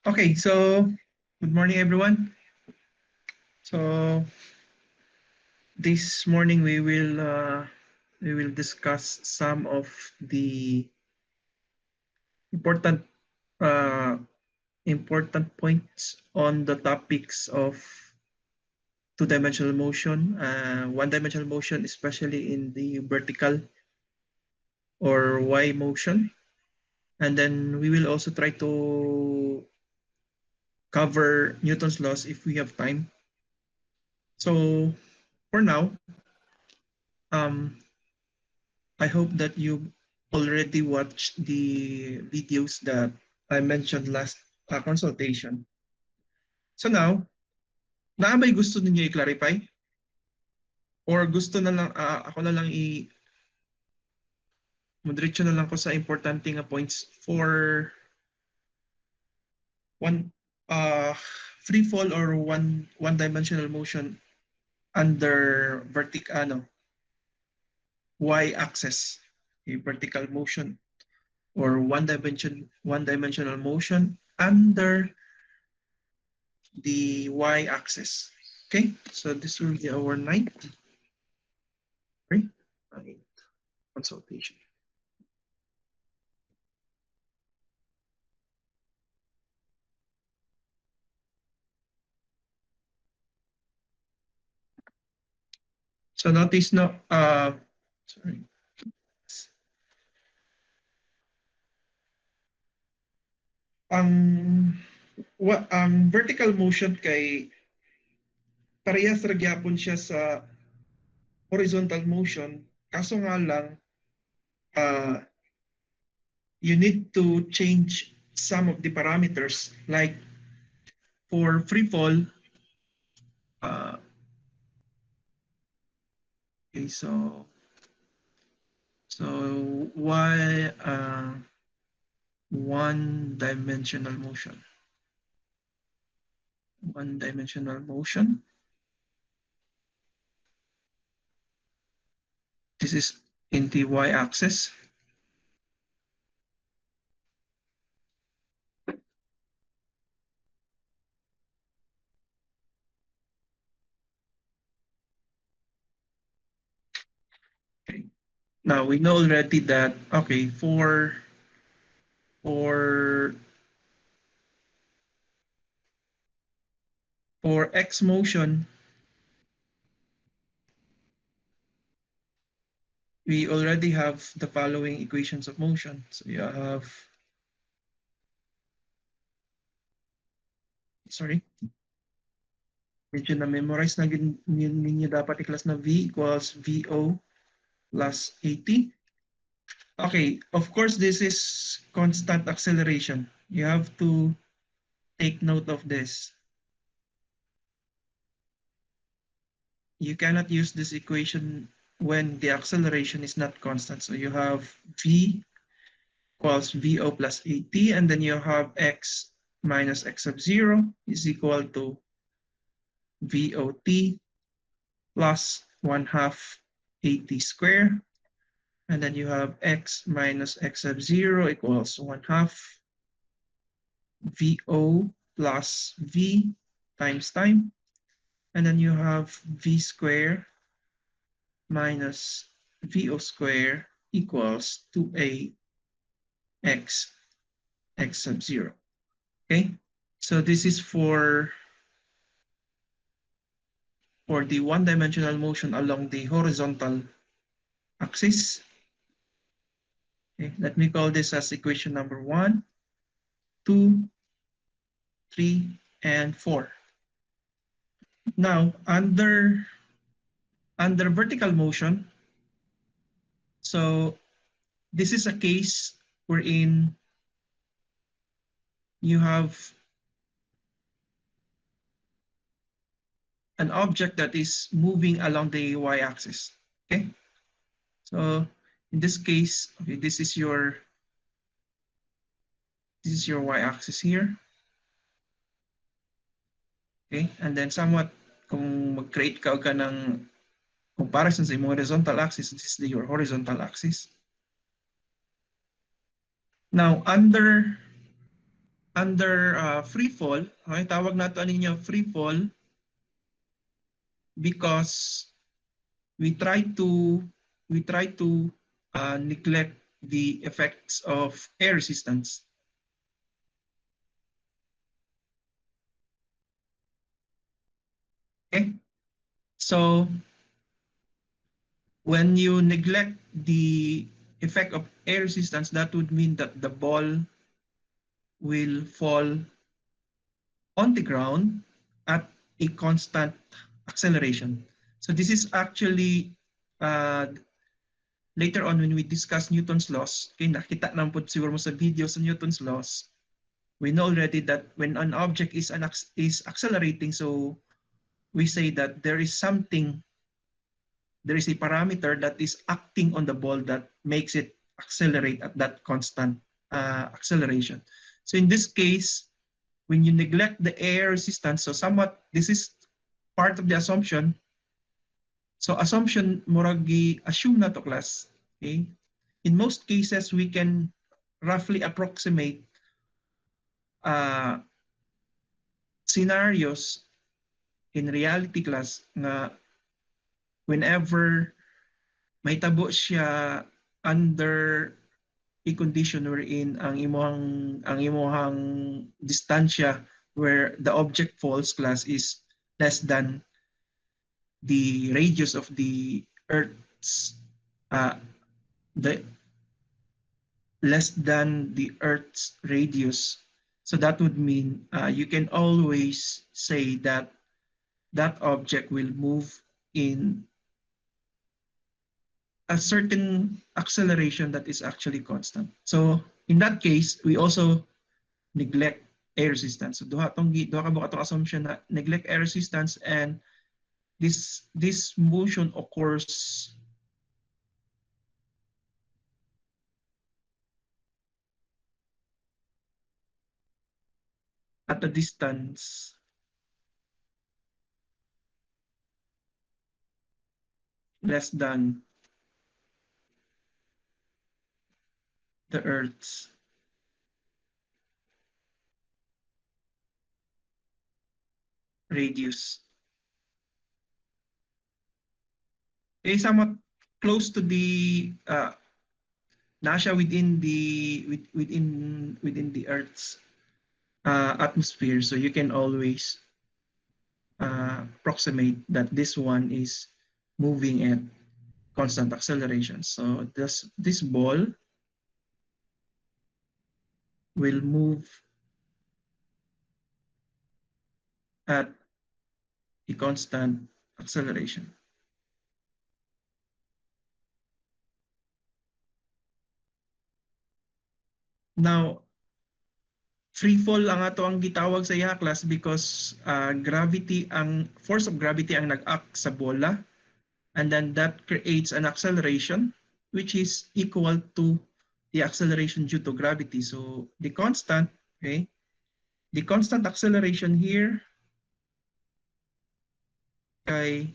Okay, so good morning, everyone. So this morning we will discuss some of the important uh, important points on the topics of two-dimensional motion, one-dimensional motion, especially in the vertical or Y motion, and then we will also try to cover Newton's laws if we have time. So for now, um, I hope that you already watched the videos that I mentioned last consultation. So now, naabay gusto ninyo i-clarify? Or gusto na lang, ako na lang moderate na lang ko sa importante nga points for one free fall or one dimensional motion under y axis, a vertical motion or one dimensional motion under the y-axis. Okay, so this will be our right? Ninth consultation. So notice no, sorry. Ang ang vertical motion kay parehas ra gyapon siya sa horizontal motion, kaso nga lang uh, you need to change some of the parameters like for free fall. Uh, okay, so why one dimensional motion? One dimensional motion. This is in the y-axis. Okay. Now we know already that okay for for x motion we already have the following equations of motion. So you have sorry. Medyo na-memorize na ninyo dapat i-class na V equals VO plus AT. Okay, of course, this is constant acceleration. You have to take note of this. You cannot use this equation when the acceleration is not constant. So you have V equals VO plus AT, and then you have X minus X of 0 is equal to VOT plus 1/2 AT square. And then you have X minus X of 0 equals 1/2 VO plus V times time. And then you have V square minus VO square equals 2A X sub 0. Okay, so this is for the one-dimensional motion along the horizontal axis. Okay, let me call this as equation number 1, 2, 3, and 4. Now, under vertical motion, so this is a case wherein you have an object that is moving along the y-axis. Okay, so in this case, okay, this is your y-axis here. Okay, and then somewhat kung mag-create ka ng comparison sa imong horizontal axis, this is your horizontal axis. Now, under under free fall, okay, tawag nato ano niya free fall because we try to neglect the effects of air resistance. Okay? So when you neglect the effect of air resistance, that would mean that the ball will fall on the ground at a constant acceleration. So this is actually later on when we discuss Newton's laws, okay, nakita naman po siguro mo sa video sa Newton's laws, we know already that when an object is accelerating, so we say that there is a parameter that is acting on the ball that makes it accelerate at that constant acceleration. So in this case, when you neglect the air resistance, so somewhat this is part of the assumption. So assumption moragi assume na to class. Okay? In most cases, we can roughly approximate uh, scenarios in reality class nga whenever may tabo siya under a condition wherein ang imuhang distansya where the object falls class is less than the radius of the Earth's uh, the less than the Earth's radius. So that would mean you can always say that that object will move in a certain acceleration that is actually constant. So in that case, we also neglect air resistance. So duha ka ba katong assumption na neglect air resistance, and this motion occurs at a distance less than the Earth's radius. Okay, somewhat close to the nasa within the Earth's atmosphere. So you can always approximate that this one is moving at constant acceleration. So this ball will move at a constant acceleration. Now, free fall ang ato ang gitawag sa iya class because force of gravity ang nag-act sa bola, and then that creates an acceleration which is equal to the acceleration due to gravity. So the constant, okay, the constant acceleration here kay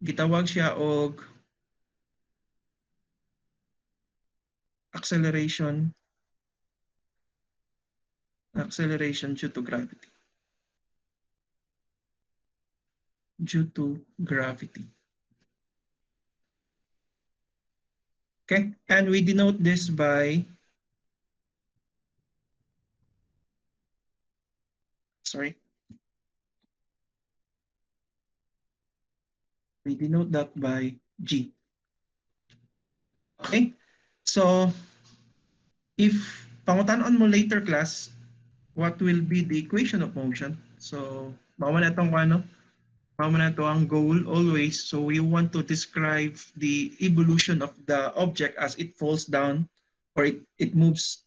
gitawag siya og acceleration due to gravity. Due to gravity. Okay, and we denote this by, sorry, we denote that by G. Okay, so if pangutanon mo later class, what will be the equation of motion? So, mao na itong ano, mao na ito ang goal always. So, we want to describe the evolution of the object as it falls down or it moves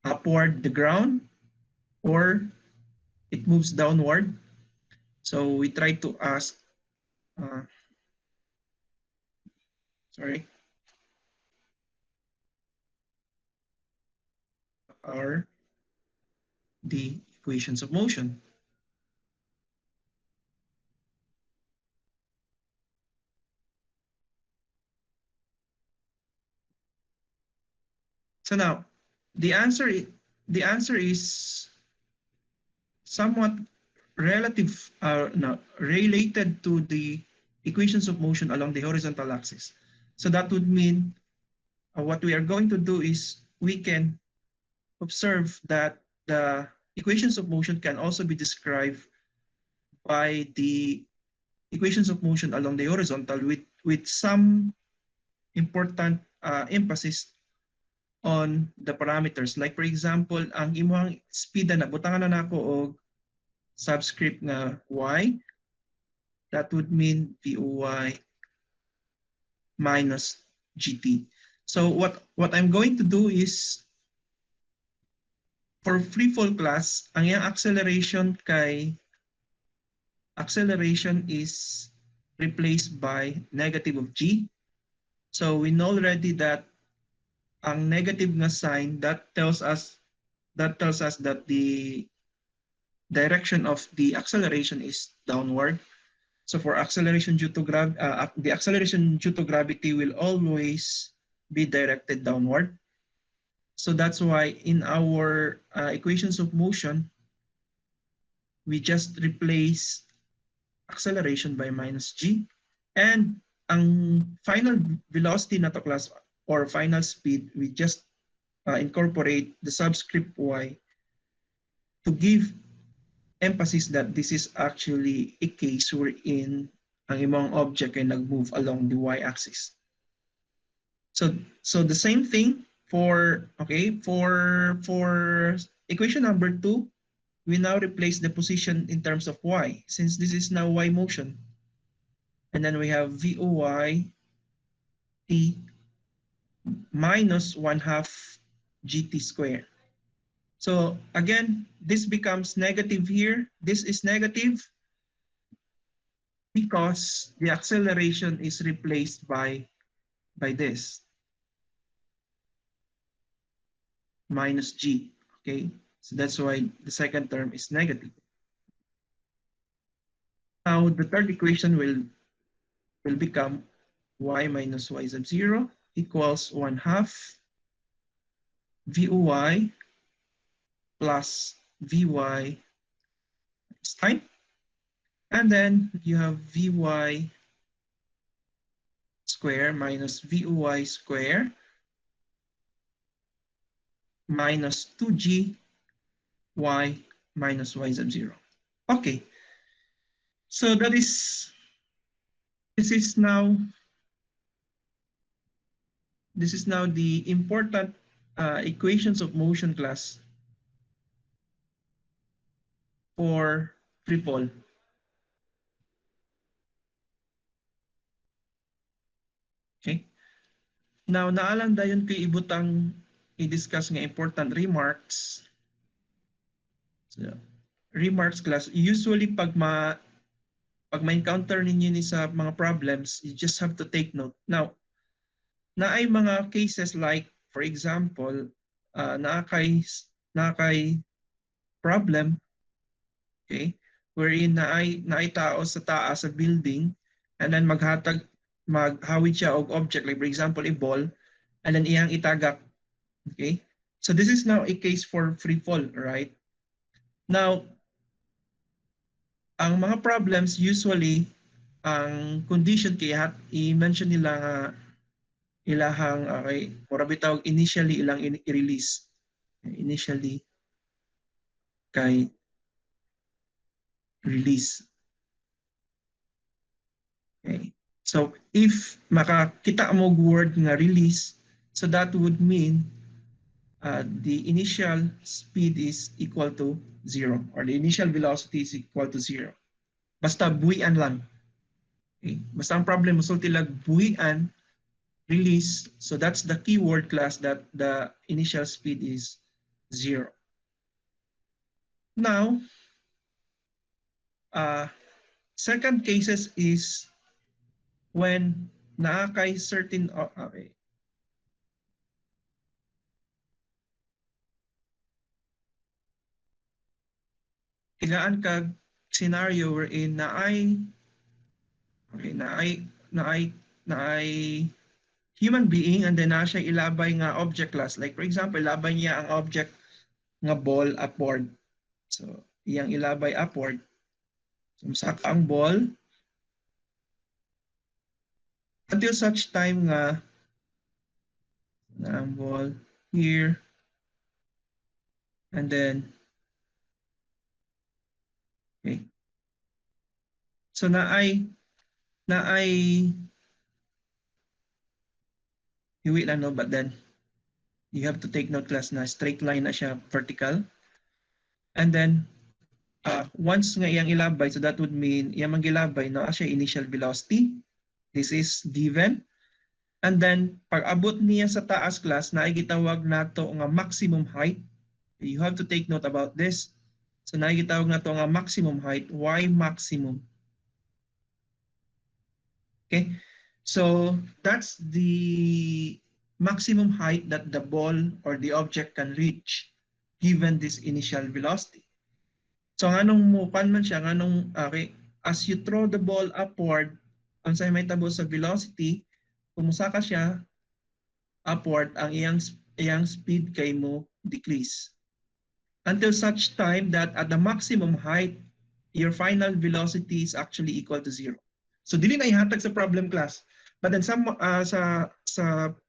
upward the ground or it moves downward. So, we try to ask, uh, sorry, are the equations of motion. So now, the answer is somewhat related to the equations of motion along the horizontal axis. So that would mean what we are going to do is we can observe that the equations of motion can also be described by the equations of motion along the horizontal with some important emphasis on the parameters. Like for example, ang imong speed na butangan na nako og subscript na y, that would mean VOY minus GT. So what I'm going to do is for free fall class, ang iyang acceleration is replaced by negative of G. So we know already that ang negative na sign that tells us that the direction of the acceleration is downward. So for acceleration due to the acceleration due to gravity will always be directed downward. So that's why in our equations of motion, we just replace acceleration by minus g. And ang final velocity na to class or final speed, we just incorporate the subscript y to give emphasis that this is actually a case wherein ang imong object ay nag-move along the y-axis. So the same thing for equation number 2, we now replace the position in terms of y since this is now y motion. And then we have VOY t minus 1/2 gt squared. So again, this becomes negative here. This is negative because the acceleration is replaced by this minus g. Okay, so that's why the second term is negative. Now the third equation will become y minus y sub 0 equals 1/2 VOY plus VY times time. And then you have Vy square minus Voy square minus 2g y minus y sub 0. Okay, so this is now the important equations of motion class for free fall. Okay, now naalang dayon kay ibutang i-discuss nga important remarks. So, remarks class, usually pag ma-encounter ninyo ni sa mga problems, you just have to take note. Now, na ay mga cases like, for example, na kay problem, okay, wherein na ay tao sa taas sa building, and then maghawid siya og object, like for example, a ball, and then iyang itagak. Okay, so this is now a case for free fall, right? Now, ang mga problems usually ang condition kaya i-mention nila nga ilahang okay, mura bitaw initially ilang i-release. Initially kay release. Okay. So if makakita mo word nga release, so that would mean the initial speed is equal to 0 or the initial velocity is equal to 0. Basta buhian lang. Okay. Basta ang problem musulti lang buhian release. So that's the keyword class that the initial speed is 0. Now, second cases is when naakay certain okay. Ilaan kag scenario wherein naay human being and then na siya ilabay nga object class. Like for example, ilabay niya ang object nga ball upward. So, iyang ilabay upward. So, saka ang ball until such time nga ang ball here and then okay. So naay hiwi lang no, but then you have to take note class na straight line na siya vertical. And then once nga iyang ilabay, so that would mean iyang magilabay no siya initial velocity. This is given. And then pag abot niya sa taas class na ay gitawag nato nga maximum height. You have to take note about this. So na gitawag nato nga maximum height, y maximum. Okay? So that's the maximum height that the ball or the object can reach given this initial velocity. So nganong mupan man siya, nganong okay, as you throw the ball upward, ang say may tabo sa velocity, kumusaka siya upward, ang iyang speed kay mo decrease. Until such time that at the maximum height, your final velocity is actually equal to 0. So dili na ihatag sa problem class. But then some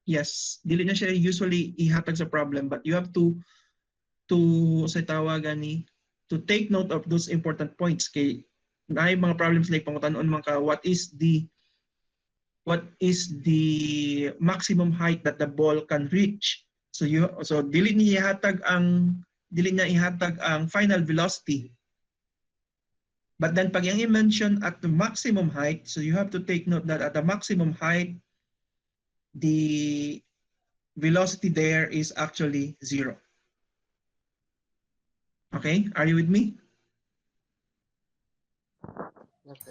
yes, dili na siya usually ihatag sa problem, but you have to sa tawagan ni to take note of those important points kay naay mga problems like pangutan-on man ka what is the maximum height that the ball can reach. So dili niya ihatag ang final velocity. But then pag yung i-mention at the maximum height, so you have to take note that at the maximum height, the velocity there is actually 0. Okay, are you with me?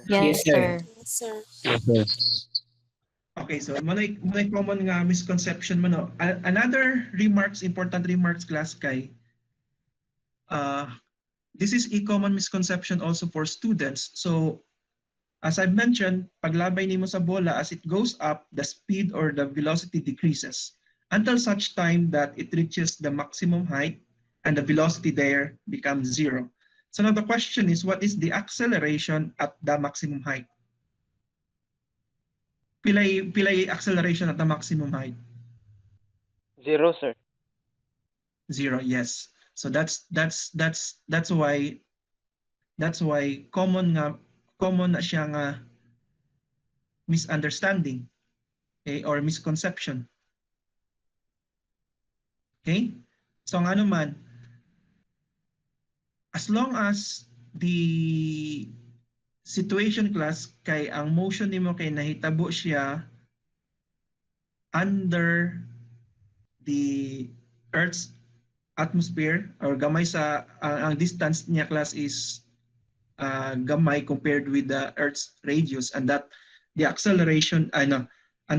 Yes, sir. Yes, sir. Okay, so manay common nga misconception man no. Another important remarks class kay this is a common misconception also for students. So as I've mentioned, paglabay nimo sa bola, as it goes up, the speed or the velocity decreases until such time that it reaches the maximum height and the velocity there becomes 0. So now the question is, what is the acceleration at the maximum height? Pilay acceleration at the maximum height? 0, sir. 0, yes. So that's why common na siya nga misunderstanding, okay, or misconception. Okay? So nga naman, as long as the situation class kay ang motion nimo kay nahitabo siya under the Earth's atmosphere or gamay sa ang distance niya class is gamay compared with the Earth's radius, and that the acceleration and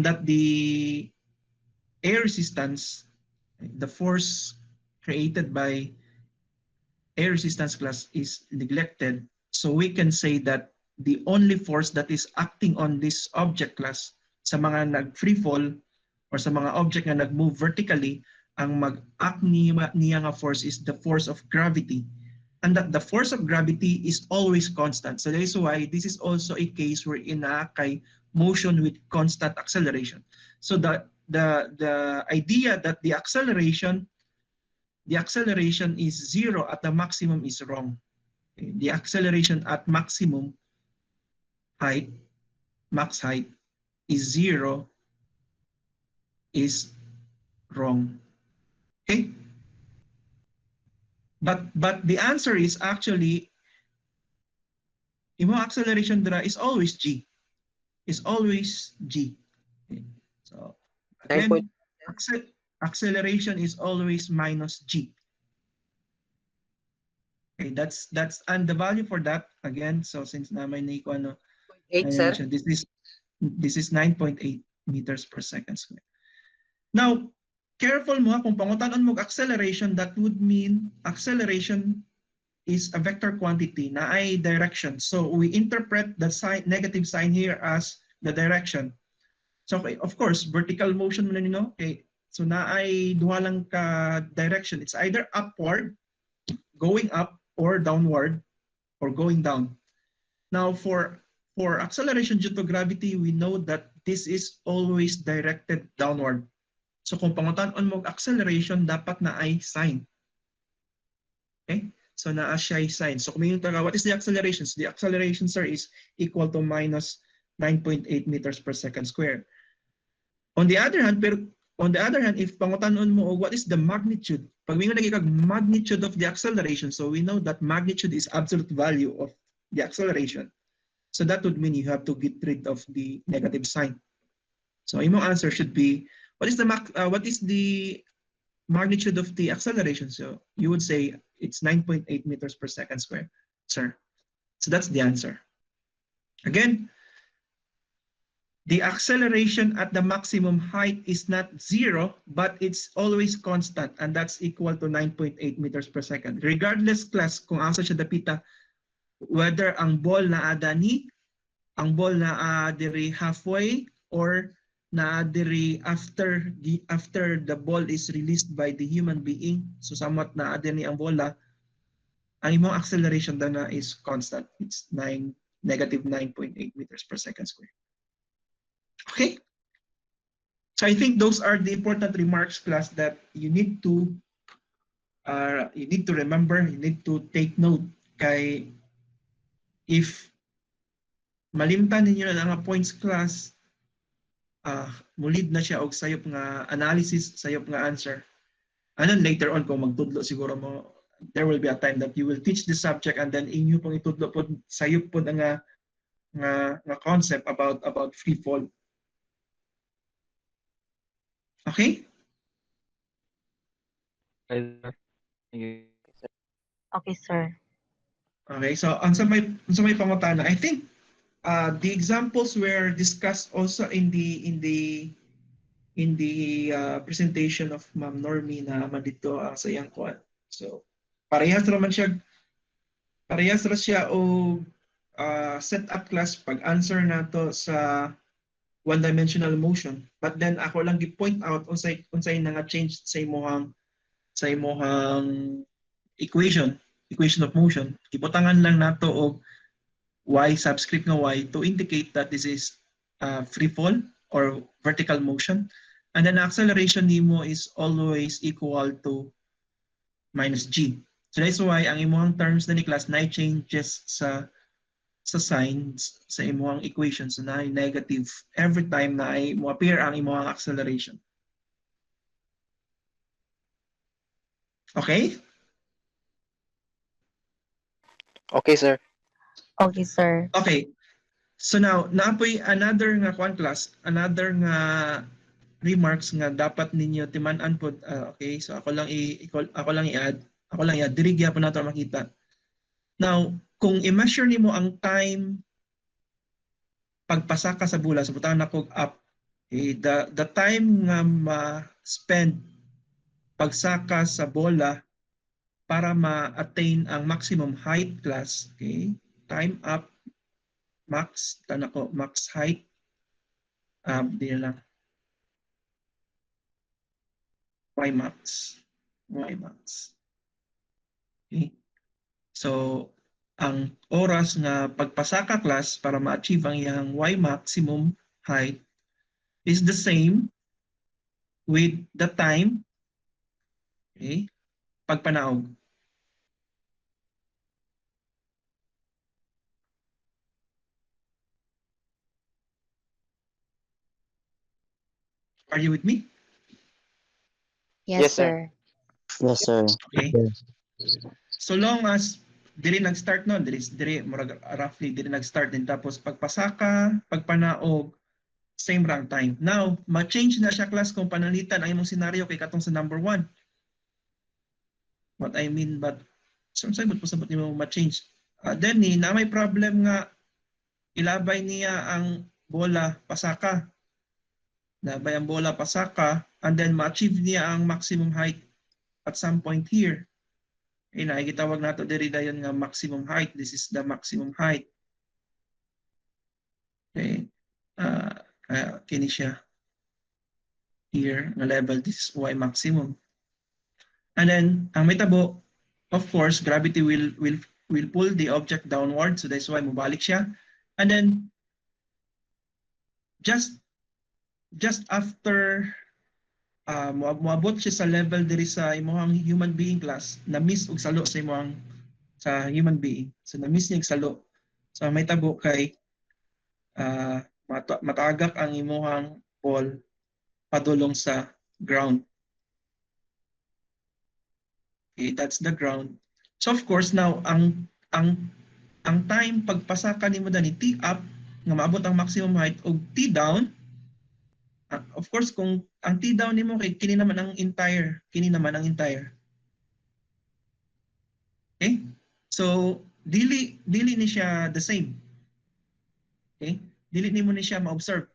that the air resistance, the force created by air resistance class is neglected. So we can say that the only force that is acting on this object class sa mga nag-free fall or sa mga object na nag-move vertically, ang mag-act niya nga force is the force of gravity. And that the force of gravity is always constant. So that is why this is also a case wherein kay motion with constant acceleration. So the idea that the acceleration is 0 at the maximum is wrong. Okay? The acceleration at maximum height, max height, is 0 is wrong. Okay? But the answer is actually imo acceleration dra is always g. Is always g. Okay. So again, acceleration is always minus g. Okay, that's and the value for that again. So since na may naiko ano, 8, sir. this is 9.8 meters per second square. Now, careful mo kung pangutan-on mo acceleration, that would mean acceleration is a vector quantity na ay direction. So we interpret the sign, negative sign here as the direction. So okay, of course, vertical motion mo na nino. Okay. So naay duha lang ka direction. It's either upward, going up, or downward, or going down. Now for acceleration due to gravity, we know that this is always directed downward. So kung pangutan-on mo acceleration, dapat na ay sign. Okay? So naa siya ay sign. So kung may what is the acceleration? So the acceleration, sir, is equal to minus 9.8 meters per second square. On the other hand, if pangutan-on mo what is the magnitude? Pag may nagigag magnitude of the acceleration, so we know that magnitude is absolute value of the acceleration. So that would mean you have to get rid of the negative sign. So your answer should be, what is the magnitude of the acceleration? So you would say it's 9.8 meters per second square, sir. So that's the answer. Again, the acceleration at the maximum height is not zero, but it's always constant, and that's equal to 9.8 meters per second. Regardless, class, kung asa siya dapita, whether ang ball na adani, ang ball na diri halfway, or na diri after the ball is released by the human being, so somewhat na adani ang bola, ang imong acceleration dana is constant. It's negative 9.8 meters per second square. Okay? So I think those are the important remarks, class, that you need to remember, you need to take note. Kay if malimtan ninyo na nga points, class, mulid na siya og sayop nga analysis, sayop nga answer. And then later on, kung magtudlo siguro mo, there will be a time that you will teach the subject, and then inyo pong itudlo po sayop po nga concept about free fall. Okay? Okay, sir. Okay, so unsa may pangutana, I think the examples were discussed also in the presentation of Ma'am Normie na dito sa iyang kuan. So parehas ra siya o set up, class, pag answer nato sa one-dimensional motion. But then ako lang gi-point out unsay nga change sa imong equation of motion. Ibutangan lang nato og y subscript nga y to indicate that this is free fall or vertical motion. And then acceleration nimo is always equal to minus g. So that's why ang imong terms na ni class na changes sa signs sa imong equation. So na negative every time na mo appear ang imong acceleration. Okay? Okay, sir. Okay, sir. Okay. So now, naapoy another nga class, another nga remarks nga dapat ninyo timan-an po. Okay, so ako lang i-add diri gyapon nato makita. Now, kung i-measure nimo ang time pagpasaka sa bola, so butang nako up, okay, the time nga ma-spend pagsaka sa bola para ma-attain ang maximum height, class, okay, time up, max height, di na lang, y max. Okay. So ang oras nga pagpasaka, class, para ma-achieve ang iyang y maximum height is the same with the time, okay, pagpanaog. Are you with me? Yes, Yes, sir. sir. Yes, sir. Okay. So long as diri nag-start no, diri murag roughly diri nag-start din, tapos pagpasaka, pagpanaog, same rank time. Now, ma-change na siya, class, kung panalitan ang imong senaryo kay katong sa number 1. What I mean, but sabot nimo ma-change. Then na may problem nga ilabay niya ang bola pasaka. Labay ang bola pasaka, and then ma-achieve niya ang maximum height at some point here. Gitawag nato diri dayon nga maximum height. This is the maximum height. Okay. Kini siya here na level, this is y maximum. And then ang mitabo, of course, gravity will pull the object downward, so that's why mubalik siya. And then just after moabot siya sa level diri sa imong human being class, na miss og salo sa imong sa human being. So na miss niya og salo. So may tabo kay matagak ang imong ball padulong sa ground. Okay, that's the ground. So of course now ang time pagpasaka nimo dani T up nga maabot ang maximum height og T down. Of course kung ang T down nimo kay kini naman ang entire. Okay? So dili ni siya the same. Okay? Dili nimo ni siya ma-observe.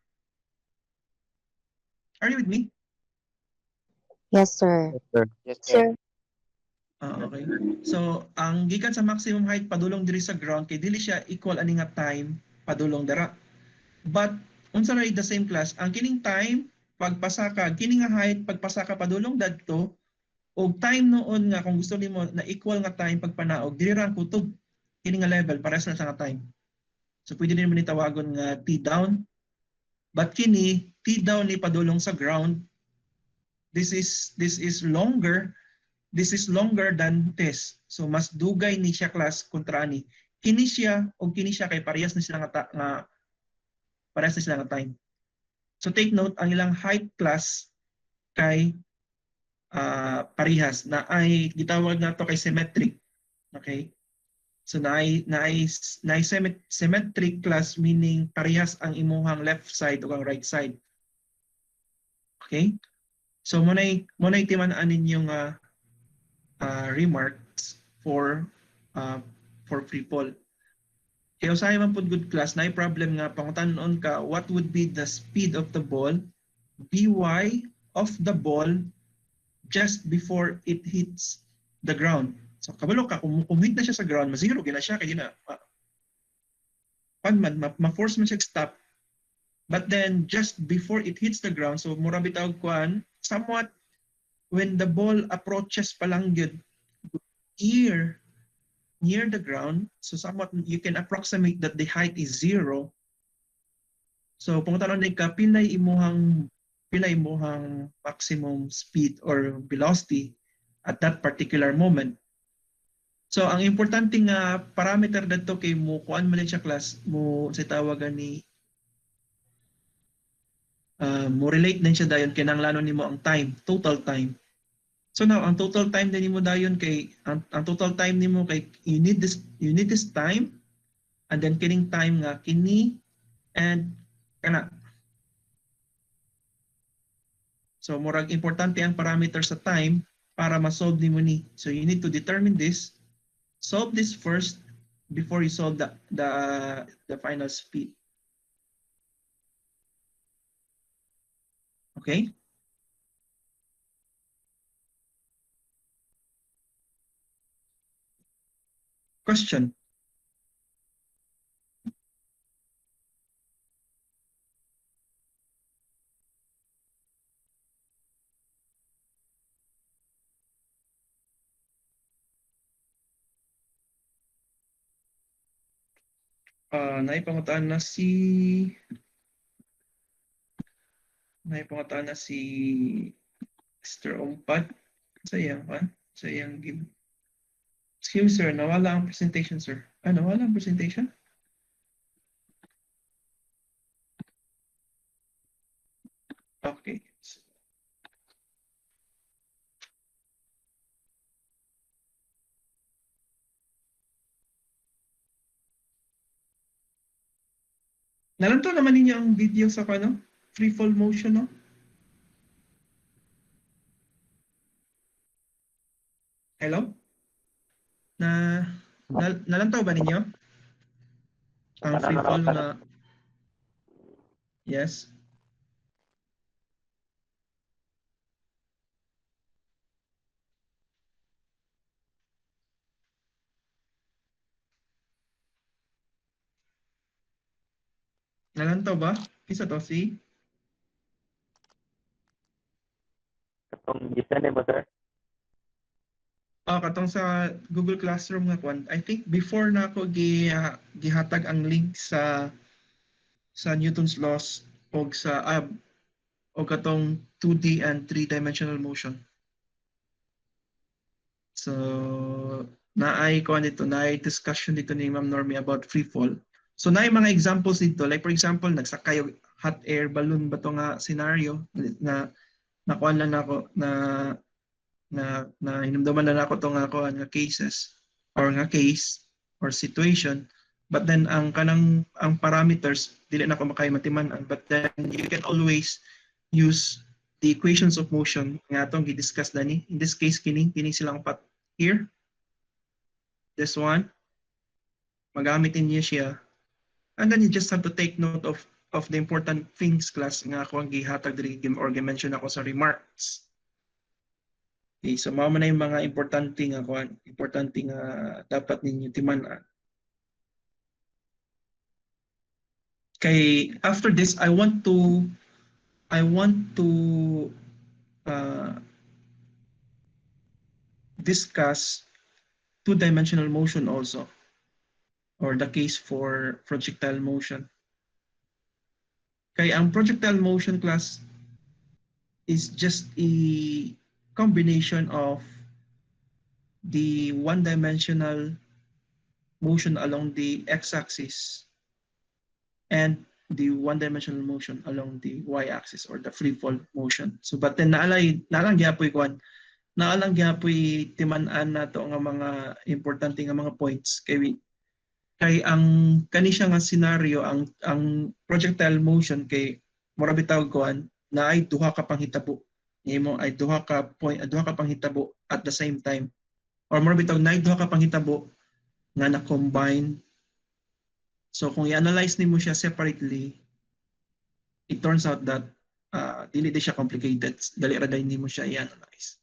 Are you with me? Yes, sir. Yes, sir. Sir. Okay. So ang gikan sa maximum height padulong diri sa ground kay dili siya equal ani nga time padulong dara. But unsa na the same class, ang kining time pagpasaka, kining nga height pagpasaka padulong dadto og time noon nga kung gusto nimo na equal nga time pagpanaog diri ra ang kutob kini nga level para sa nga time. So pwede din mo ni tawagon nga T down. But kini T down ni padulong sa ground. This is longer. This is longer than this. So mas dugay ni siya class kontra ani. Kini siya o kini siya kay parehas na sila nga time. So take note ang ilang height class kay parehas na ay gitawag nato kay symmetric. Okay? So na ay symmetric class meaning parehas ang imuhang left side o ang right side. Okay? So mo nay timan-an ninyong remarks for free fall. Kaya usahay man pud good class na problem nga pangutan-on ka what would be the speed of the ball, by of the ball just before it hits the ground. So kabalo ka kung hit na siya sa ground, ma-zero gina siya kay na ma-force man siya stop. But then just before it hits the ground, so mura bitaw kuan somewhat when the ball approaches pa lang gyud near the ground, so somewhat you can approximate that the height is 0. So pangutanon ni ka pilay imuhang maximum speed or velocity at that particular moment. So ang importante nga parameter dito kay mo kuan man siya class mo sa tawagan ni mo relate din siya dayon kinahanglanon nimo ang time, total time. So now ang total time din nimo dayon kay ang total time nimo kay you need this time and then kining time nga kini and kana. So murag importante ang parameter sa time para ma-solve nimo ni. So you need to determine this, solve this first before you solve the final speed. Okay? Question. Naipangutaan na si Mr. Ompat sa iyang give. Excuse me, sir, nawala ang presentation, sir. Nawala ang presentation? Okay. Nalanto naman ninyo ang video sa free fall motion, no? Hello? Nalantaw ba ninyo? Ang free fall na yes. Nalantaw ba? Isa to, si? Katong gisan mo, sir. Katong sa Google Classroom nga kwan, I think before na ako gihatag ang link sa Newton's laws o sa o katong 2D and 3-dimensional motion. So naay ko nito, naay discussion dito ni Ma'am Normie about free fall. So naay mga examples dito, like for example nagsakay og hot air balloon ba to nga scenario na nakuan lang ako na hinumduman na ako to nga cases or nga case or situation, but then ang parameters dili na ko makay matiman-an, but then you can always use the equations of motion nga atong gi-discuss dani. In this case kini silang pat here, this one magamitin niyo siya, and then you just have to take note of the important things class nga ako ang gihatag diri or gi-mention ako sa remarks. Okay, so mao man na yung mga importante nga dapat ninyo timan-an. Kay after this I want to discuss two-dimensional motion also, or the case for projectile motion. Kay ang projectile motion class is just a combination of the one-dimensional motion along the x-axis and the one-dimensional motion along the y-axis or the free fall motion. So but then naalang gyapoy timan-an nato nga mga importante nga mga points kay ang kani siya nga scenario, ang projectile motion kay mura bitaw kuan na ay duha ka panghitabo. Nimo ay duha ka panghitabo at the same time, or mura bitaw na duha ka panghitabo nga na-combine. So kung i-analyze nimo siya separately, it turns out that dili di siya complicated. Dali ra day nimo siya i-analyze.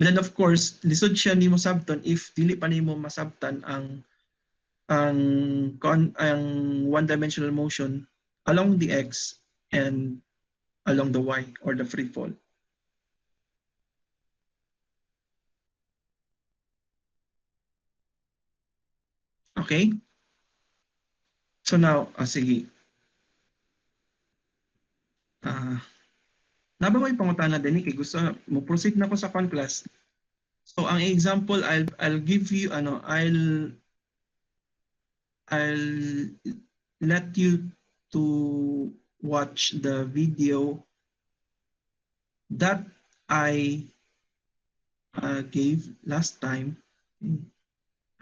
But then of course, lisod siya nimo sabton if dili pa nimo masabtan ang one-dimensional motion along the x and along the y or the free fall. Okay? So now, sige. Naba ko ipangutana din kay gusto mo proceed na ko sa class. So ang example I'll give you I'll let you to watch the video that I gave last time.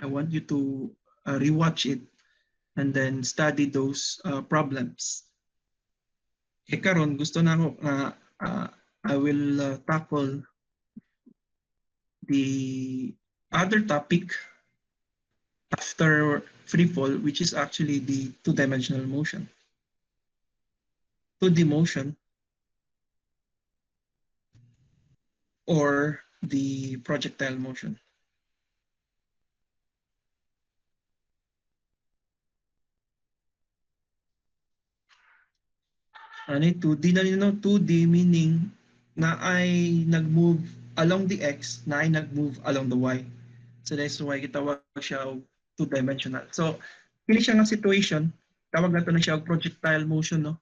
I want you to rewatch it and then study those problems. Karon gusto na ako I will tackle the other topic after free fall, which is actually the two-dimensional motion. 2D motion or the projectile motion. Ano 2D na nino? 2D meaning na ay nag-move along the x, na ay nag-move along the y. So that's why gitawag siya two-dimensional. So pili siya nga situation, tawag nato na siya projectile motion, no?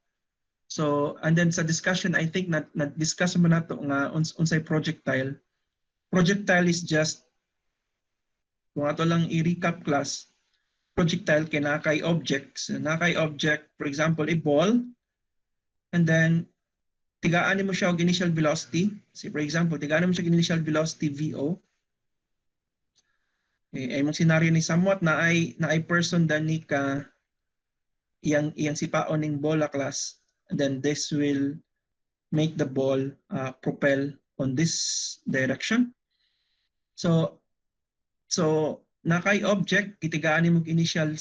So and then sa discussion I think na-discuss mo nato nga unsay projectile. Projectile is just, kung ato lang i-recap class, projectile kay nakay objects. Nakay object, for example, a ball, and then tigaan mo siya og initial velocity. Say for example, tigaan mo siya og initial velocity VO. Ay mong scenario ni somewhat na ay person dani ka iyang sipaon ning bola class, and then this will make the ball propel on this direction. So nakay object, kitigaan mo initial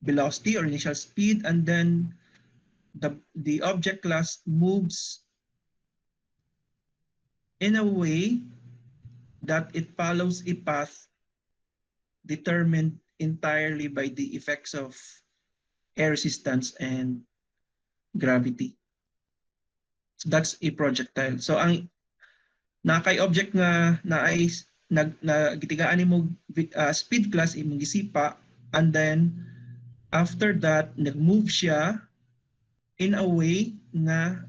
velocity or initial speed, and then the object class moves in a way that it follows a path determined entirely by the effects of air resistance and gravity. So that's a projectile. So ang nakay object nga na ay nagitigaan nimo speed class imong gisipa, and then after that nag-move siya in a way nga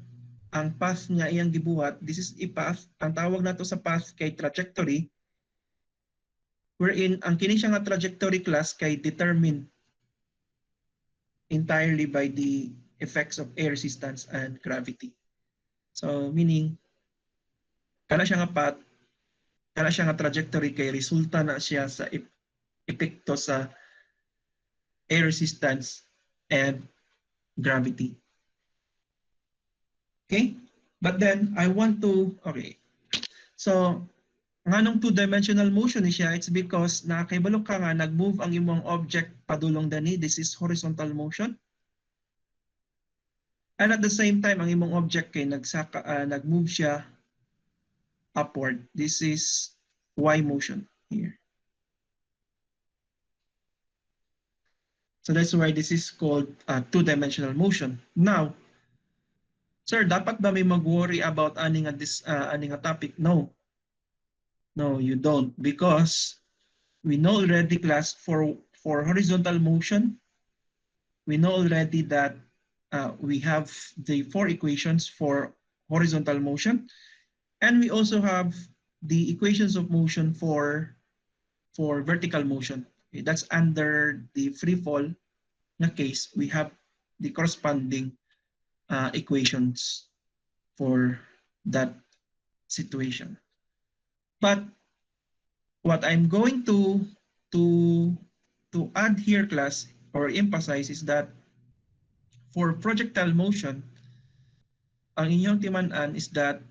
ang path nga iyang gibuhat, this is a path, ang tawag nato sa path kay trajectory, wherein ang kini siya nga trajectory class kay determined entirely by the effects of air resistance and gravity. So meaning kana siya nga path, kana siya nga trajectory kay resulta na siya sa epekto sa air resistance and gravity. Okay? But then I want to, okay. So nganong two-dimensional motion ni siya, it's because nakahibalo ka nga nag-move ang imong object padulong dani, this is horizontal motion. And at the same time ang imong object kay nag-move siya upward. This is Y motion here. So that's why this is called two-dimensional motion. Now, sir, dapat ba may mag-worry about aning nga topic? No. No, you don't, because we know already class for horizontal motion, we know already that we have the 4 equations for horizontal motion, and we also have the equations of motion for vertical motion. Okay, that's under the free fall na case, we have the corresponding equations for that situation. But what I'm going to add here, class, or emphasize is that for projectile motion, ang inyong timan-an is that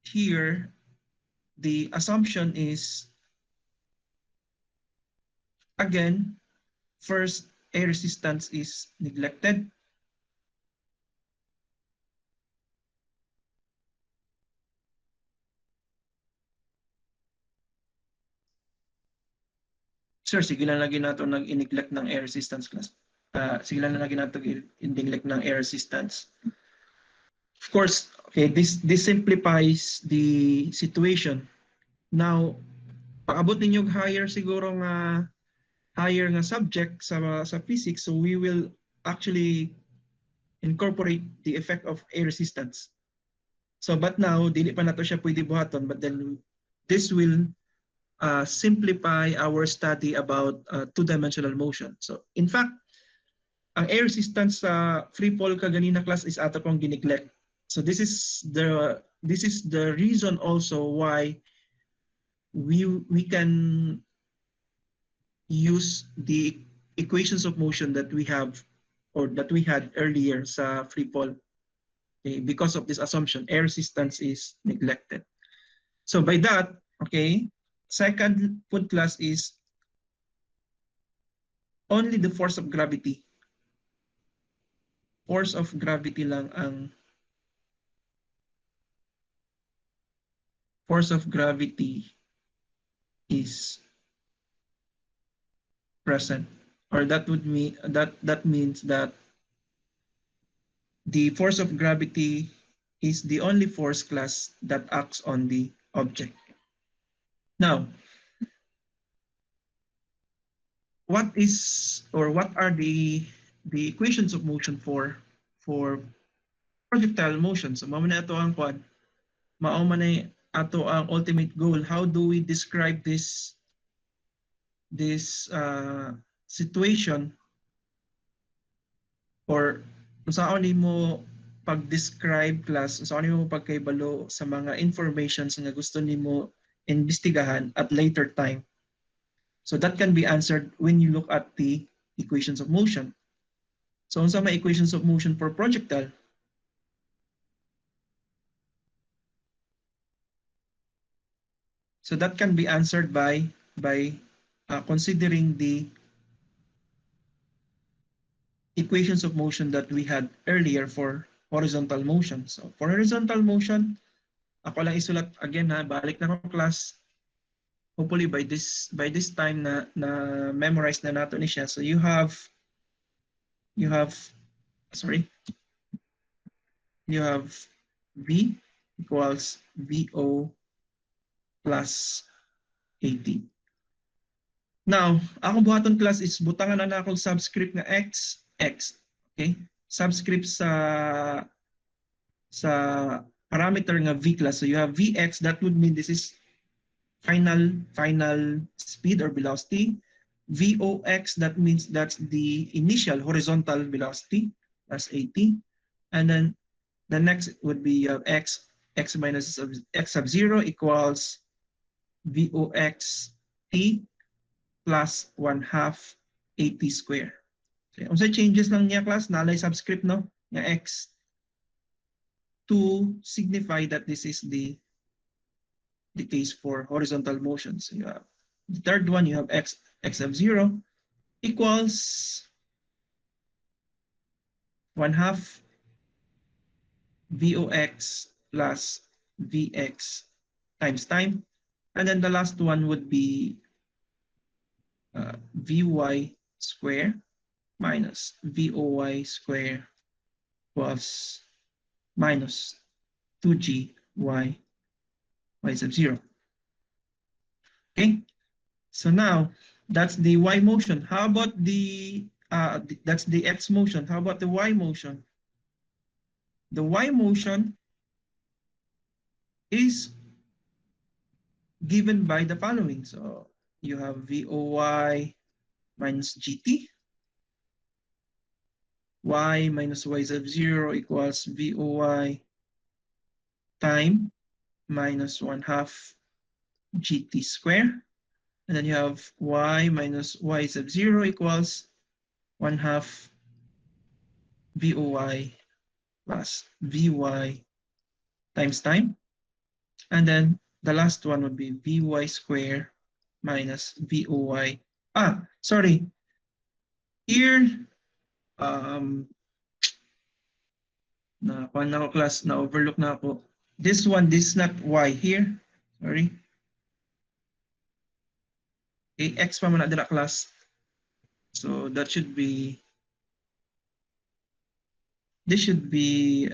here the assumption is, again, first air resistance is neglected. Sir, sige lang lagi nato nag-neglect ng air resistance, class. Sige lang lagi nato i-neglect ng air resistance. Of course, okay, this simplifies the situation. Now, paabot ninyo higher siguro nga higher nga subject sa physics, so we will actually incorporate the effect of air resistance. So but now dili pa nato siya pwede buhaton, but then this will simplify our study about two-dimensional motion. So in fact, ang air resistance sa free fall kaganina, class, is ato pong gineglect. So this is the reason also why we can use the equations of motion that we have or that we had earlier sa free fall. Okay, because of this assumption, air resistance is neglected. So by that, okay, second food class is only the force of gravity. Force of gravity lang ang force of gravity is present, or that would mean that means that the force of gravity is the only force class that acts on the object. Now, what are the equations of motion for projectile motion? So mao man ato ang quad, mao man ato ang ultimate goal. How do we describe this situation, or saan mo pag-describe, class, saan mo pagkaibalo sa mga informations nga gusto nimo investigahan at later time. So that can be answered when you look at the equations of motion. So unsa may equations of motion for projectile? So that can be answered by considering the equations of motion that we had earlier for horizontal motion. So for horizontal motion, ako lang isulat again, ha, balik na ko, class. Hopefully by this time na memorize na nato ni siya. So you have sorry. you have V equals VO plus 80. Now, akong buhaton class is butangan na akong subscript nga x. Okay? Subscript sa parameter nga V class. So you have Vx, that would mean this is final speed or velocity. Vox, that means that's the initial horizontal velocity, that's 80. And then the next would be x minus x sub 0 equals Vox t plus 1/2 80 square. Okay. Unsa changes lang niya class, nalay subscript no, nga x to signify that this is the case for horizontal motion. So you have the third one, you have x sub 0 equals 1/2 Vox plus Vx times time. And then the last one would be Vy square minus Voy square plus minus 2g y sub 0. Okay, so now that's the y motion. How about that's the x motion? How about the y motion? The y motion is given by the following. So you have Voy minus gt. Y minus y sub 0 equals Voy time minus 1/2 gt square. And then you have y minus y sub 0 equals 1/2 Voy plus Vy times time. And then the last one would be Vy square minus Voy. Sorry. Here, na-overlook na ako. This one, this is not y here. Sorry. X pa man na dira class. So that should be, this should be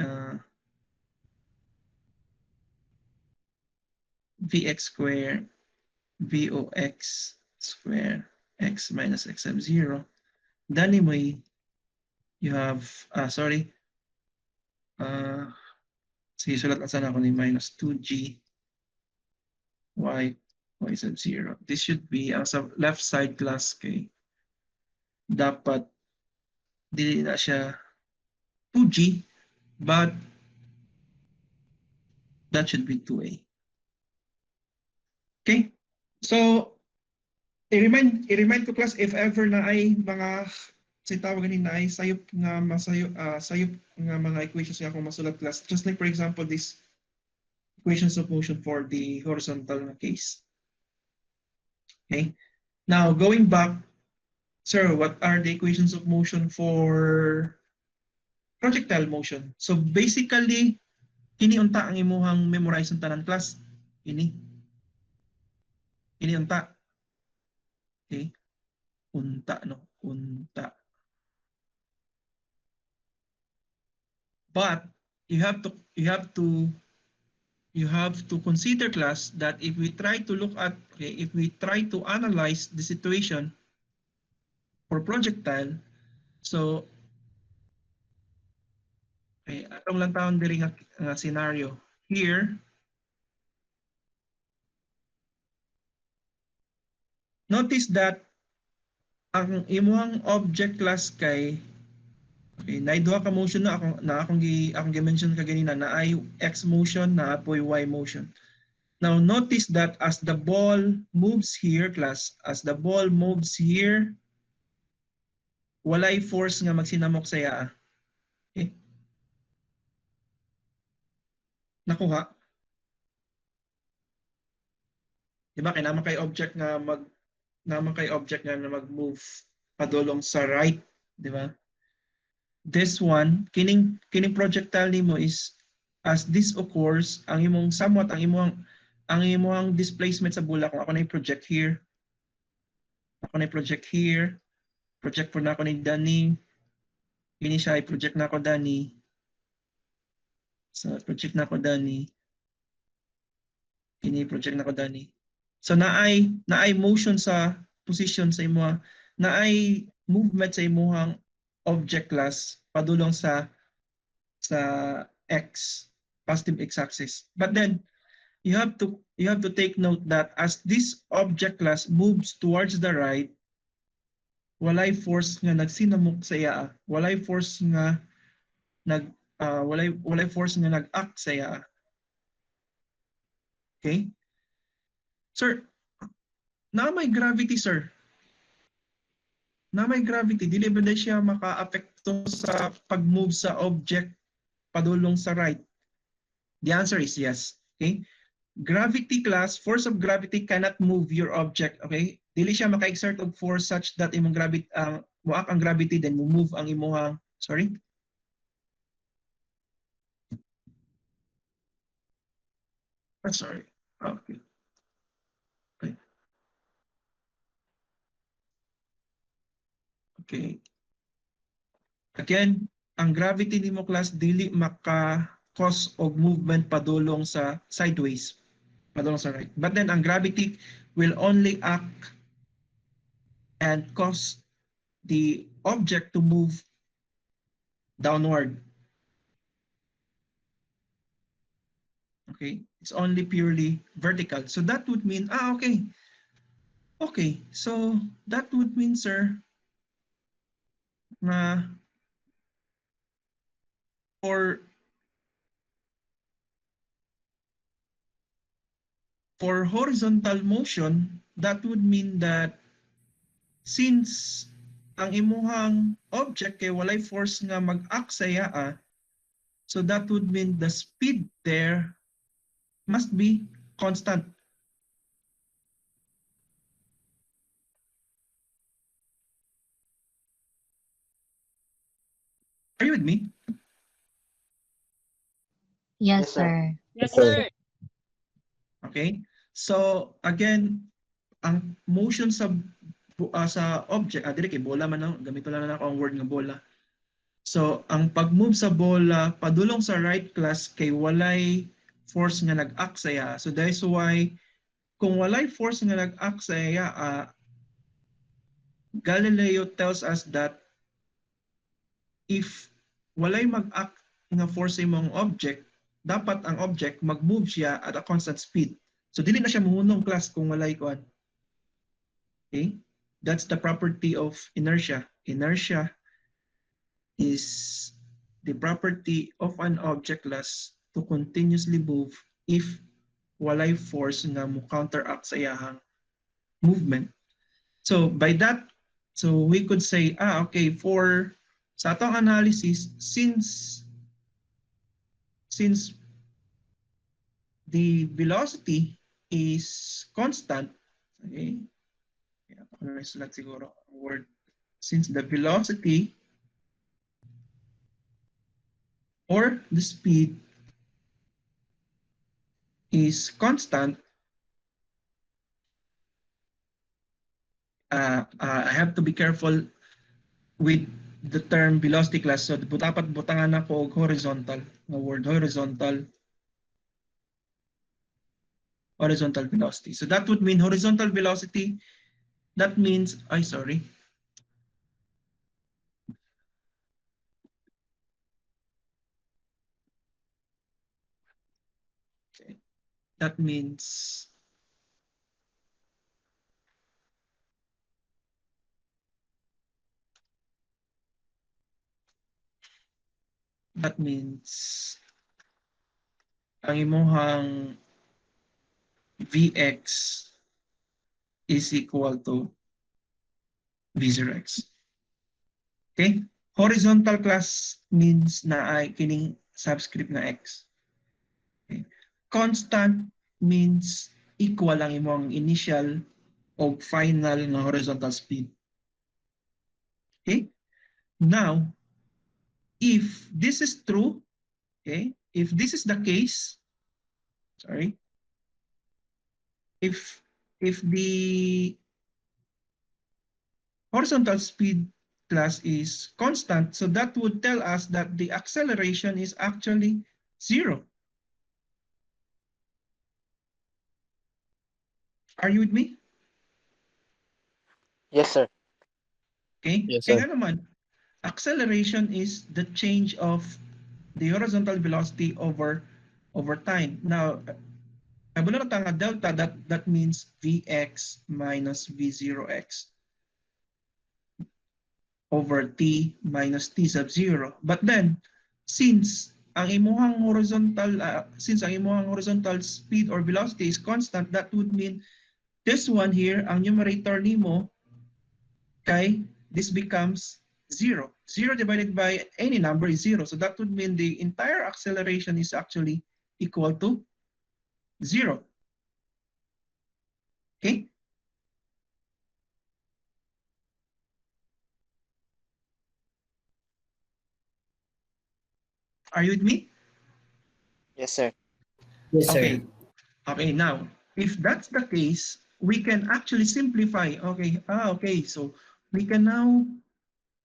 Vx square Vox square x minus x sub 0. Then anyway, you have, sige, sulat na sana ako ni minus 2g y sub 0. This should be sa left side class kay dapat dili na siya 2g, but that should be 2a. Okay, so i-remind ko class if ever na ay mga tawag ganin na ay sayop nga mga equations nga akong masulat class, just like for example this equations of motion for the horizontal case. Okay, now going back, sir, what are the equations of motion for projectile motion? So basically, kini unta ang imuhang memorize ng tanan class. Ini unta. Okay, unta no, unta. But you have to consider class that if we try to look at, if we try to analyze the situation for projectile, so atong lang taon diri nga scenario here. Notice that ang imuhang object class kay na duha ka motion na akong gi-mention kaganina na ay x motion na apoy y motion. Now notice that as the ball moves here class, as the ball moves here, walay force nga magsinamok sa iya. Okay. Nakuha? Diba kay naman kay object nga mag-move padulong sa right, di ba? This one, kining projectile nimo is as this occurs, ang imong displacement sa bola, kung ako na project here, project po na ako ni Danny, ini siya i-project na ako Danny. So project na ko Dani. Kini project na ko Dani. So naay motion sa position sa imo, naay movement sa imong object class padulong sa x, positive x-axis. But then you have to take note that as this object class moves towards the right, walay force nga nagsinamok sa iya, walay force nga walay force nga nag-act sa iya. Okay? Sir, na may gravity, sir. Na may gravity, dili ba na siya maka-apekto sa pag-move sa object padulong sa right? The answer is yes. Okay? Gravity class, force of gravity cannot move your object. Okay? Dili siya maka-exert of force such that imong gravity, muak ang gravity, then move ang imong, sorry? Sorry. Okay. Okay. Okay. Again, ang gravity nimo class dili maka-cause of movement padulong sa sideways, padulong sa right. But then ang gravity will only act and cause the object to move downward. Okay, it's only purely vertical. So that would mean, okay. Okay, so that would mean, sir, na for horizontal motion, that would mean that since ang imuhang object kay walay force nga mag-act sa yaa, so that would mean the speed there must be constant. Are you with me? Yes, Yes, sir. sir. Yes, sir. Okay? So again, ang motion sa object, dire kay bola man, no? Gamito lang na ako ang word nga bola. So ang pag-move sa bola padulong sa right class kay walay force nga nag-act sa iya. So that's why kung walay force nga nag-act sa iya, Galileo tells us that if walay mag-act nga force sa imong object, dapat ang object mag-move siya at a constant speed. So dili na siya muhunong class kung walay kuan. Okay? That's the property of inertia. Inertia is the property of an object class to continuously move if walay force nga mo counteract sa iyahang movement. So by that, so we could say, okay, for sa atong analysis, since the velocity is constant, okay, select siguro word, since the velocity or the speed is constant, I have to be careful with the term velocity class. So dapat butangan ako og horizontal, the word horizontal velocity. So that would mean horizontal velocity. That means, sorry. Okay. That means ang imong Vx is equal to V0x. Okay? Horizontal class means na ay kining subscript na x. Okay? Constant means equal ang imong initial o final na horizontal speed. Okay? Now, if this is true, okay, if this is the case, sorry, if the horizontal speed class is constant, so that would tell us that the acceleration is actually 0. Are you with me? Yes, sir. Okay? Yes, Kaya sir. nga naman, acceleration is the change of the horizontal velocity over time. Now, kabula na nga delta, that means Vx minus V0x over t minus t sub 0. But then, since ang imuhang horizontal speed or velocity is constant, that would mean this one here, ang numerator nimo kay this becomes 0. 0 divided by any number is 0. So that would mean the entire acceleration is actually equal to 0. Okay? Are you with me? Yes, sir. Yes, sir. Okay. Okay, now, if that's the case, we can actually simplify. Okay, okay. So we can now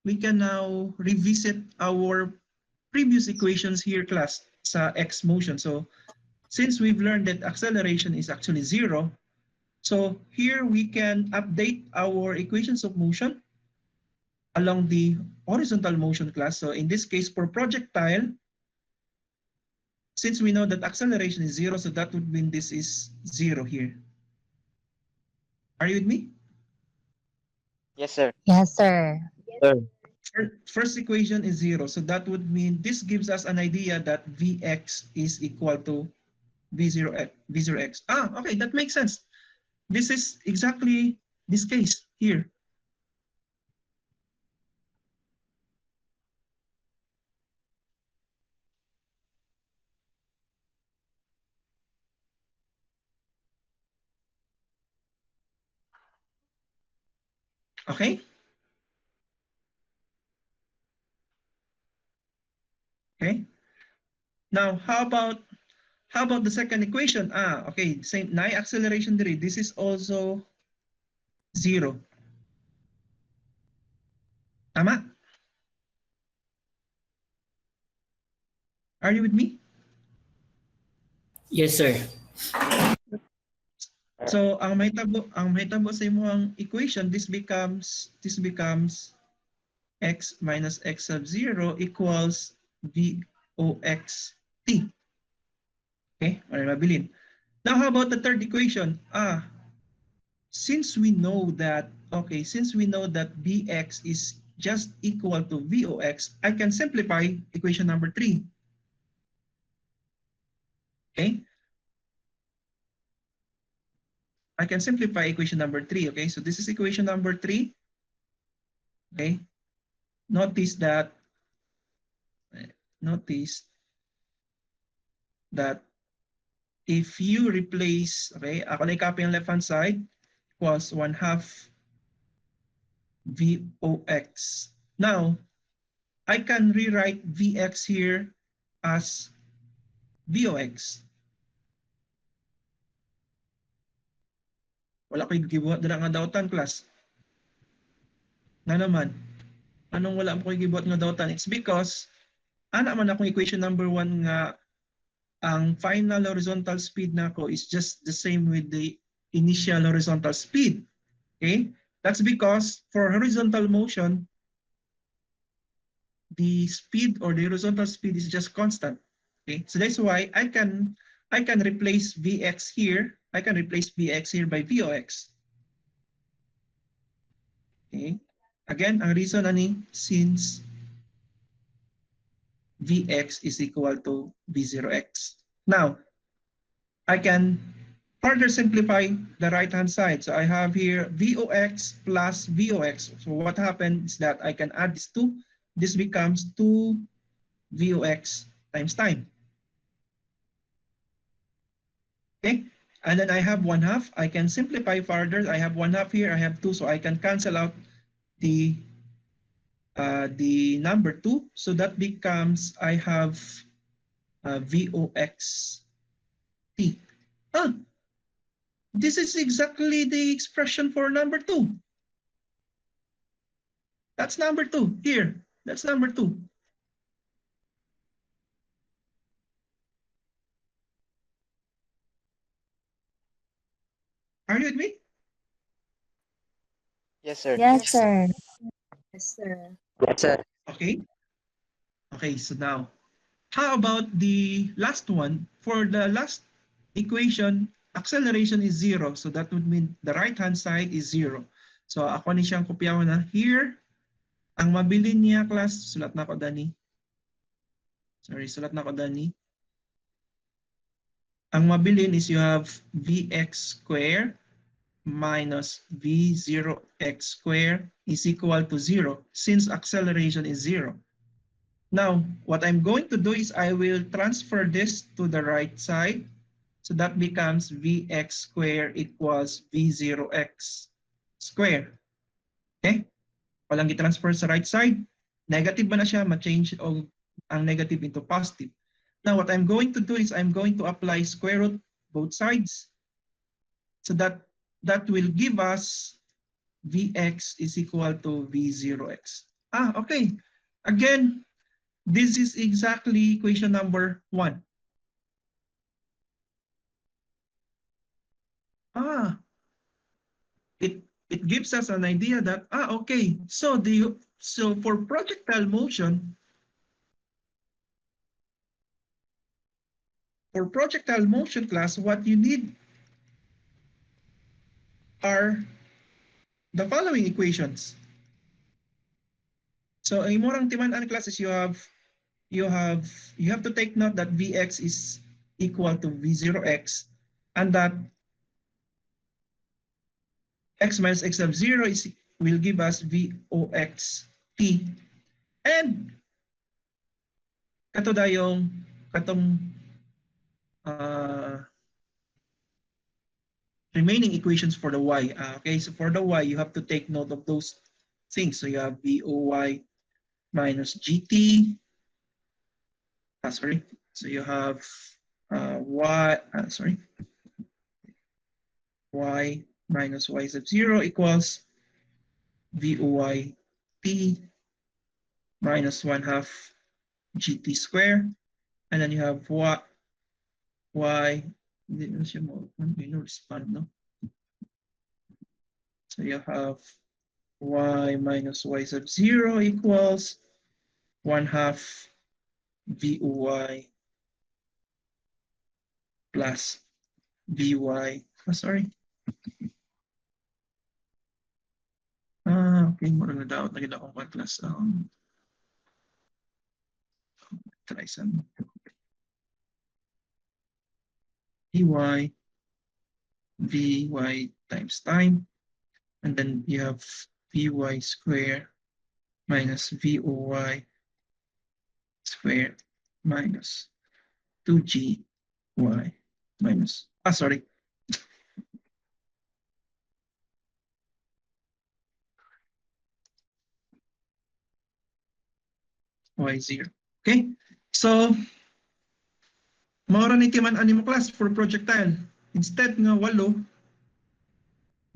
revisit our previous equations here, class, sa x motion. So since we've learned that acceleration is actually 0, so here we can update our equations of motion along the horizontal motion, class. So in this case, for projectile, since we know that acceleration is 0, so that would mean this is 0 here. Are you with me? Yes, sir. Yes, sir. Sir. First equation is 0, so that would mean this gives us an idea that Vx is equal to V0x. Okay, that makes sense. This is exactly this case here. Okay? Okay. Now, how about the second equation? Okay, same na acceleration diri. This is also 0. Tama? Are you with me? Yes, sir. So ang mahitabo sa imong equation, this becomes x minus x sub 0 equals Vox t. Okay, or mabilin. Now how about the third equation? Since we know that Bx is just equal to Vox, I can simplify equation number 3. Okay? I can simplify equation number 3. Okay, so this is equation number 3. Okay? Notice that if you replace, okay, ako na i-copy ang left hand side, equals 1/2 Vox. Now, I can rewrite Vx here as Vox. Wala ko gibuhat dala nga dautan, class. Na naman, anong wala mo ko gibuhat nga dautan? It's because ana man akong equation number 1 nga ang final horizontal speed nako is just the same with the initial horizontal speed. Okay? That's because for horizontal motion, the speed or the horizontal speed is just constant. Okay? So that's why I can replace Vx here. I can replace Vx here by Vox. Okay? Again, ang reason ani since Vx is equal to V0x. Now, I can further simplify the right-hand side. So I have here Vox plus Vox. So what happens is that I can add these two. This becomes 2 Vox times time. Okay, and then I have 1/2. I can simplify further. I have 1/2 here. I have 2, so I can cancel out the number 2. So that becomes I have Vox t. This is exactly the expression for number 2. That's number 2 here. That's number 2. Are you with me? Yes, sir. Yes, sir. Yes, sir. Okay. Okay, so now, how about the last one? For the last equation, acceleration is 0. So that would mean the right-hand side is 0. So ako ni siyang kopyawan na here. Ang mabilin niya, class, sulat na ko, Dani. Sorry, sulat na ko, Dani. Ang mabilin is you have Vx square minus V0x square is equal to 0 since acceleration is 0. Now, what I'm going to do is I will transfer this to the right side. So that becomes Vx square equals V0x square. Okay? Walang i-transfer sa right side. Negative ba na siya? Ma-change ang negative into positive. Now, what I'm going to do is I'm going to apply square root both sides. So that will give us Vx is equal to V0x. Okay. Again, this is exactly equation number 1. It gives us an idea that okay, so for projectile motion, class, what you need are the following equations. So ang imong timan-an class is you have to take note that Vx is equal to V0x and that x minus x of 0 will give us Vox t. And katong remaining equations for the y. Okay, so for the y, you have to take note of those things. So you have Voy minus gt. Sorry. So you have y minus y sub 0 equals Voy t minus 1/2 gt square. And then you have y, hindi na siya respond, no? So you have y minus y sub 0 equals 1/2 Voy plus Vy. Okay, mura na daw. Naging akong 1 plus. Try some. Vy times time. And then you have Vy square minus Voy square minus 2Gy minus, sorry. Y0. Okay? So, maura ni timan animo class for projectile. Instead nga 8,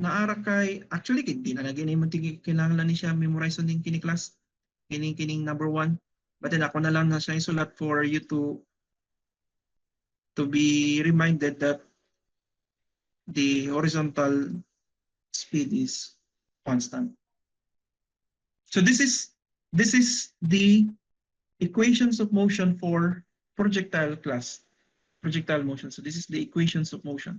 naara kay, actually, hindi na lagi na yung kailangan ni siya memorize din kini class. Kining number 1. But then ako na lang na siya isulat for you to be reminded that the horizontal speed is constant. So this is the equations of motion for projectile class, projectile motion. So this is the equations of motion.